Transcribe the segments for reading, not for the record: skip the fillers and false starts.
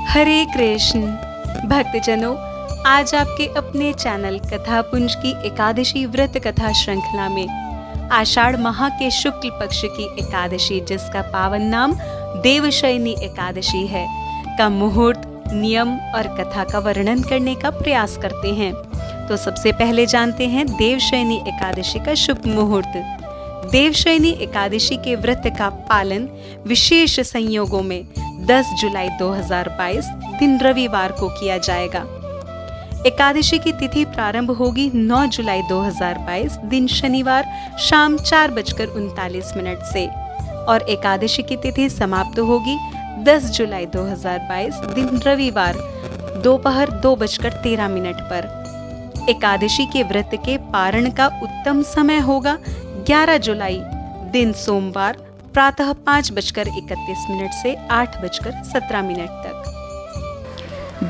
हरे कृष्ण भक्तजनों, आज आपके अपने चैनल कथापुंज की एकादशी व्रत कथा श्रृंखला में आषाढ़ माह के शुक्ल पक्ष की एकादशी, जिसका पावन नाम देवशयनी एकादशी है, का मुहूर्त, नियम और कथा का वर्णन करने का प्रयास करते हैं। तो सबसे पहले जानते हैं देवशयनी एकादशी का शुभ मुहूर्त। देवशयनी एकादशी के व्रत का पालन विशेष संयोगों में 10 जुलाई 2022 दिन रविवार को किया जाएगा। एकादशी की तिथि प्रारंभ होगी 9 जुलाई 2022 दिन शनिवार शाम 4:39 से और एकादशी की तिथि समाप्त होगी 10 जुलाई 2022 दिन रविवार दोपहर 2:13 पर। एकादशी के व्रत के पारण का उत्तम समय होगा 11 जुलाई दिन सोमवार प्रातः 5:31 से 8:17 तक।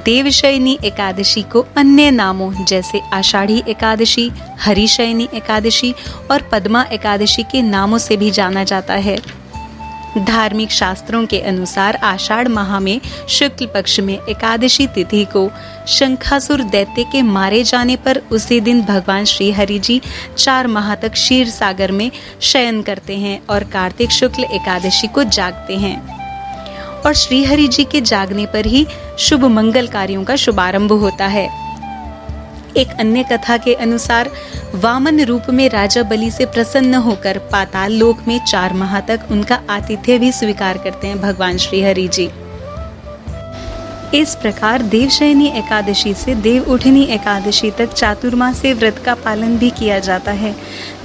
देवशयनी एकादशी को अन्य नामों जैसे आषाढ़ी एकादशी, हरिशयनी एकादशी और पद्मा एकादशी के नामों से भी जाना जाता है। धार्मिक शास्त्रों के अनुसार आषाढ़ माह में शुक्ल पक्ष में एकादशी तिथि को शंखासुर दैत्य के मारे जाने पर उसी दिन भगवान श्री हरि जी 4 माह तक क्षीर सागर में शयन करते हैं और कार्तिक शुक्ल एकादशी को जागते हैं और श्री हरि जी के जागने पर ही शुभ मंगल कार्यों का शुभारंभ होता है। एक अन्य कथा के अनुसार वामन रूप में राजा बलि से प्रसन्न होकर पाताल लोक में 4 माह तक उनका आतिथ्य भी स्वीकार करते हैं भगवान श्री हरि जी। इस प्रकार देवशयनी एकादशी से देव उठनी एकादशी तक चातुर्मास्य व्रत का पालन भी किया जाता है,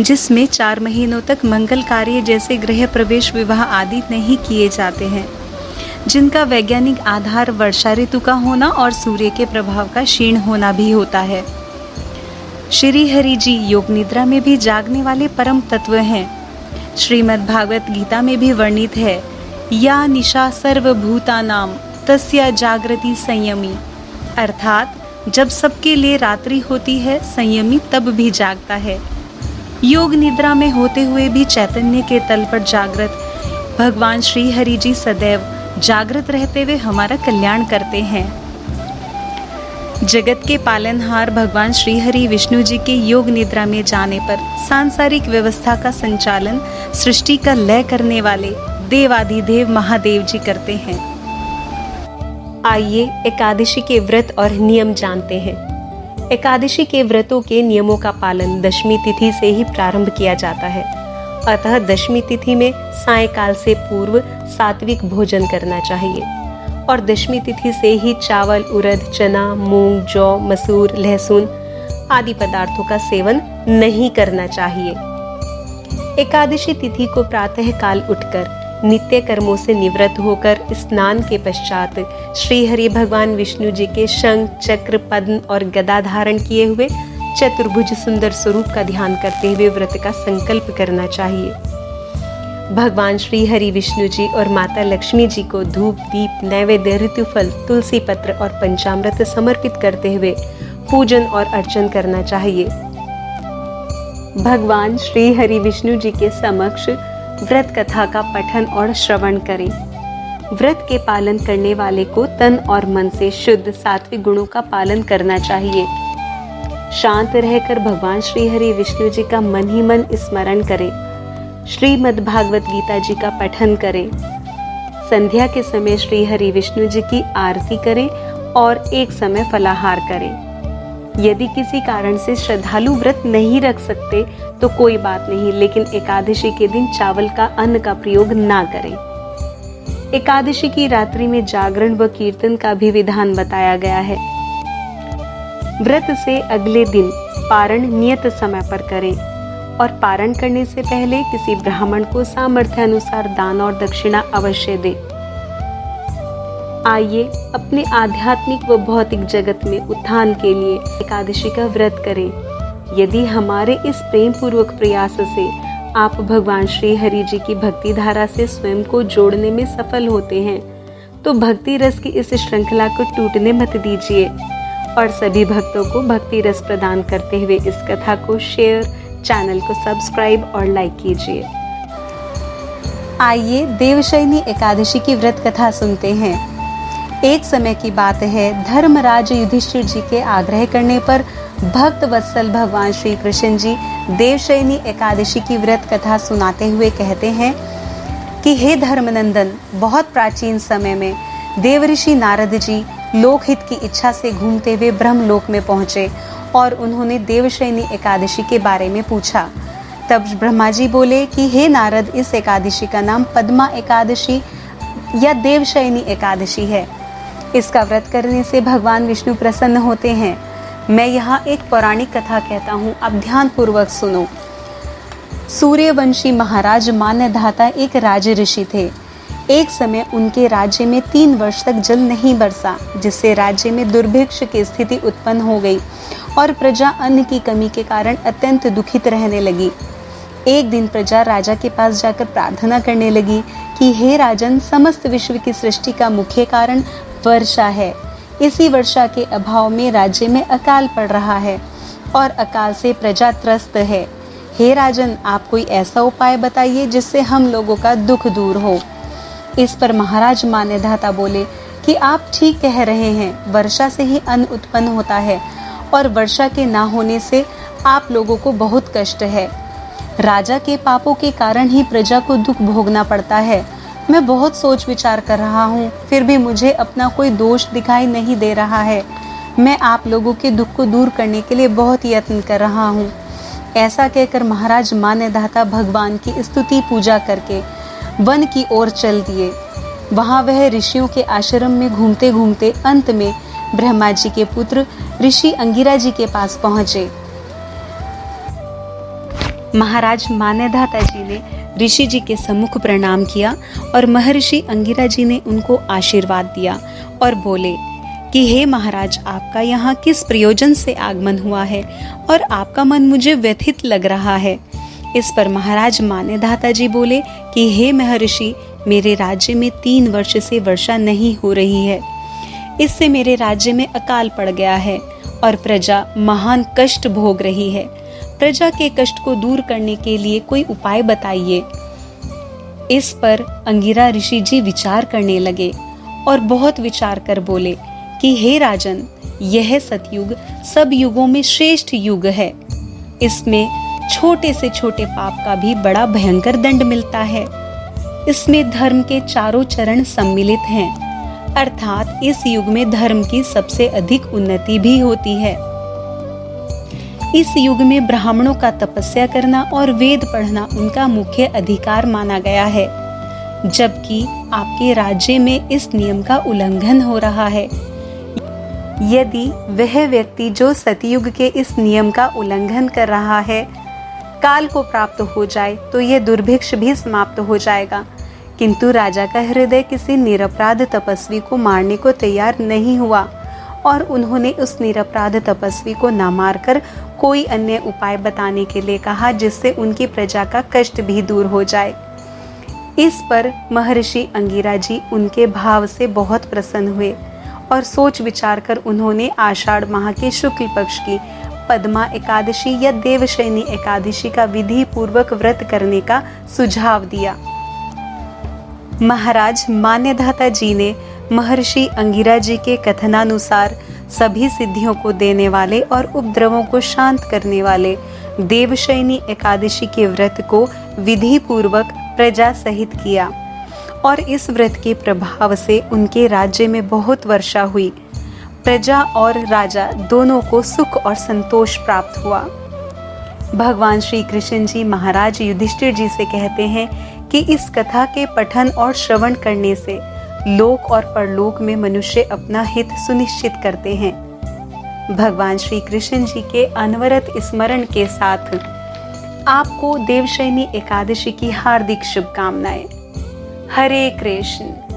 जिसमें 4 महीनों तक मंगल कार्य जैसे गृह प्रवेश, विवाह आदि नहीं किए जाते हैं, जिनका वैज्ञानिक आधार वर्षा ऋतु का होना और सूर्य के प्रभाव का क्षीण होना भी होता है। श्री हरि जी योग निद्रा में भी जागने वाले परम तत्व हैं। श्रीमद् भागवत गीता में भी वर्णित है, या निशा सर्वभूतानाम तस्या जागृति संयमी, अर्थात जब सबके लिए रात्रि होती है, संयमी तब भी जागता है। योग निद्रा में होते हुए भी चैतन्य के तल पर जागृत भगवान श्री हरि जी सदैव जागृत रहते हुए हमारा कल्याण करते हैं। जगत के पालनहार भगवान श्री हरि विष्णु जी के योग निद्रा में जाने पर सांसारिक व्यवस्था का संचालन सृष्टि का लय करने वाले देवाधिदेव महादेव जी करते हैं। आइए एकादशी के व्रत और नियम जानते हैं। एकादशी के व्रतों के नियमों का पालन दशमी तिथि से ही प्रारंभ किया जाता है, अतः दशमी तिथि में सायंकाल से पूर्व सात्विक भोजन करना चाहिए और दशमी तिथि से ही चावल, उड़द, चना, मूंग, जौ, मसूर, लहसुन आदि पदार्थों का सेवन नहीं करना चाहिए। एकादशी तिथि को प्रातः काल उठकर नित्य कर्मों से निवृत्त होकर स्नान के पश्चात श्री हरि भगवान विष्णु जी के शंख, चक्र, पद्म और गदा धारण किए हुए चतुर्भुज सुंदर स्वरूप का ध्यान करते हुए व्रत का संकल्प करना चाहिए। भगवान श्री हरि विष्णु जी और माता लक्ष्मी जी को धूप, दीप, नैवेद्य, ऋतुफल, तुलसी पत्र और पंचामृत समर्पित करते हुए पूजन और अर्चन करना चाहिए। भगवान श्री हरि विष्णु जी के समक्ष व्रत कथा का पठन और श्रवण करें। व्रत के पालन करने वाले को तन और मन से शुद्ध सात्विक गुणों का पालन करना चाहिए। शांत रहकर भगवान श्री हरि विष्णु जी का मन ही मन स्मरण करें। श्रीमद् भागवत गीता जी का पठन करें। संध्या के समय श्री हरि विष्णु जी की आरती करें और एक समय फलाहार करें। यदि किसी कारण से श्रद्धालु व्रत नहीं रख सकते तो कोई बात नहीं, लेकिन एकादशी के दिन चावल का अन्न का प्रयोग ना करें। एकादशी की रात्रि में जागरण व कीर्तन का भी विधान बताया गया है। व्रत से अगले दिन पारण नियत समय पर करें और पारण करने से पहले किसी ब्राह्मण को सामर्थ्य अनुसार दान और दक्षिणा अवश्य दें। आइए अपने आध्यात्मिक व भौतिक जगत में उत्थान के लिए एकादशी का व्रत करें। यदि हमारे इस प्रेम पूर्वक प्रयास से आप भगवान श्री हरि जी की भक्ति धारा से स्वयं को जोड़ने में सफल होते हैं तो भक्ति रस की इस श्रृंखला को टूटने मत दीजिए और सभी भक्तों को भक्ति रस प्रदान करते हुए इस कथा को शेयर, चैनल को सब्सक्राइब और लाइक कीजिए। आइए देवशयनी एकादशी की व्रत कथा सुनते हैं। एक समय की बात है, धर्मराज युधिष्ठिर जी के आग्रह करने पर भक्त वत्सल भगवान श्री कृष्ण जी देवशयनी एकादशी की व्रत कथा सुनाते हुए कहते हैं कि हे धर्मनंदन, बहुत प्राचीन समय में देवऋषि नारद जी लोकहित की इच्छा से घूमते हुए ब्रह्मलोक में पहुंचे और उन्होंने देवशयनी एकादशी के बारे में पूछा। तब ब्रह्मा जी बोले कि हे नारद, इस एकादशी का नाम पद्मा एकादशी या देवशयनी एकादशी है। इसका व्रत करने से भगवान विष्णु प्रसन्न होते हैं। मैं यहाँ एक पौराणिक कथा कहता हूँ, अब ध्यान पूर्वक सुनो। सूर्यवंशी महाराज मान्यधाता एक राज ऋषि थे। एक समय उनके राज्य में 3 वर्ष तक जल नहीं बरसा, जिससे राज्य में दुर्भिक्ष की स्थिति उत्पन्न हो गई और प्रजा अन्न की कमी के कारण अत्यंत दुखित रहने लगी। एक दिन प्रजा राजा के पास जाकर प्रार्थना करने लगी कि हे राजन, समस्त विश्व की सृष्टि का मुख्य कारण वर्षा है। इसी वर्षा के अभाव में राज्य में अकाल पड़ रहा है और अकाल से प्रजा त्रस्त है। हे राजन, आप कोई ऐसा उपाय बताइए जिससे हम लोगों का दुख दूर हो। इस पर महाराज मान्यधाता बोले कि आप ठीक कह रहे हैं, वर्षा से ही अन्न उत्पन्न होता है और वर्षा के ना होने से आप लोगों को बहुत कष्ट है। राजा के पापों के कारण ही प्रजा को दुख भोगना पड़ता है। मैं बहुत सोच विचार कर रहा हूँ, फिर भी मुझे अपना कोई दोष दिखाई नहीं दे रहा है। मैं आप लोगों के दुख को दूर करने के लिए बहुत यत्न कर रहा हूँ। ऐसा कहकर महाराज मान्यधाता भगवान की स्तुति पूजा करके वन की ओर चल दिए। वहां वह ऋषियों के आश्रम में घूमते घूमते अंत में ब्रह्मा जी के पुत्र ऋषि अंगिरा जी के पास पहुंचे। महाराज मान्यधाता जी ने ऋषि जी के सम्मुख प्रणाम किया और महर्षि अंगिरा जी ने उनको आशीर्वाद दिया और बोले कि हे महाराज, आपका यहाँ किस प्रयोजन से आगमन हुआ है और आपका मन मुझे व्यथित लग रहा है। इस पर महाराज मान्यधाता जी बोले कि हे महर्षि, मेरे राज्य में 3 वर्ष से वर्षा नहीं हो रही है। इससे मेरे राज्य में अकाल पड़ गया है और प्रजा महान कष्ट भोग रही है। प्रजा के कष्ट को दूर करने के लिए कोई उपाय बताइए। इस पर अंगिरा ऋषि जी विचार करने लगे और बहुत विचार कर बोले कि हे राजन, यह सतयुग सब युगों में श्रेष्ठ युग है। इसमें छोटे से छोटे पाप का भी बड़ा भयंकर दंड मिलता है। इसमें धर्म के चारों चरण सम्मिलित हैं, अर्थात इस युग में धर्म की सबसे अधिक उन्नति भी होती है। इस युग में ब्राह्मणों का तपस्या करना और वेद पढ़ना उनका मुख्य अधिकार माना गया है, जबकि आपके राज्य में इस नियम का उल्लंघन हो रहा है। यदि वह व्यक्ति जो सतयुग के इस नियम का उल्लंघन कर रहा है काल को प्राप्त हो जाए तो यह दुर्भिक्ष भी समाप्त हो जाएगा। किंतु राजा का हृदय किसी निरपराध तपस्वी को मारने को तैयार नहीं हुआ और उन्होंने उस निरपराध तपस्वी को न मारकर कोई अन्य उपाय बताने के लिए कहा जिससे उनकी प्रजा का कष्ट भी दूर हो जाए। इस पर महर्षि अंगिरा जी उनके भाव से बहुत प्रसन्न हुए और सोच विचार कर उन्होंने आषाढ़ माह के शुक्ल पक्ष की पद्मा एकादशी या देवशयनी एकादशी का विधि पूर्वक व्रत करने का सुझाव दिया। महाराज मान्यधाता जी ने महर्षि अंगिरा जी के कथनानुसार सभी सिद्धियों को देने वाले और उपद्रवों को शांत करने वाले देवशयनी एकादशी के व्रत को विधि पूर्वक प्रजा सहित किया और इस व्रत के प्रभाव से उनके राज्य में बहुत वर्षा हुई। प्रजा और राजा दोनों को सुख और संतोष प्राप्त हुआ। भगवान श्री कृष्ण जी महाराज युधिष्ठिर जी से कहते हैं कि इस कथा के पठन और श्रवण करने से लोक और परलोक में मनुष्य अपना हित सुनिश्चित करते हैं। भगवान श्री कृष्ण जी के अनवरत स्मरण के साथ आपको देवशयनी एकादशी की हार्दिक शुभकामनाएं। हरे कृष्ण।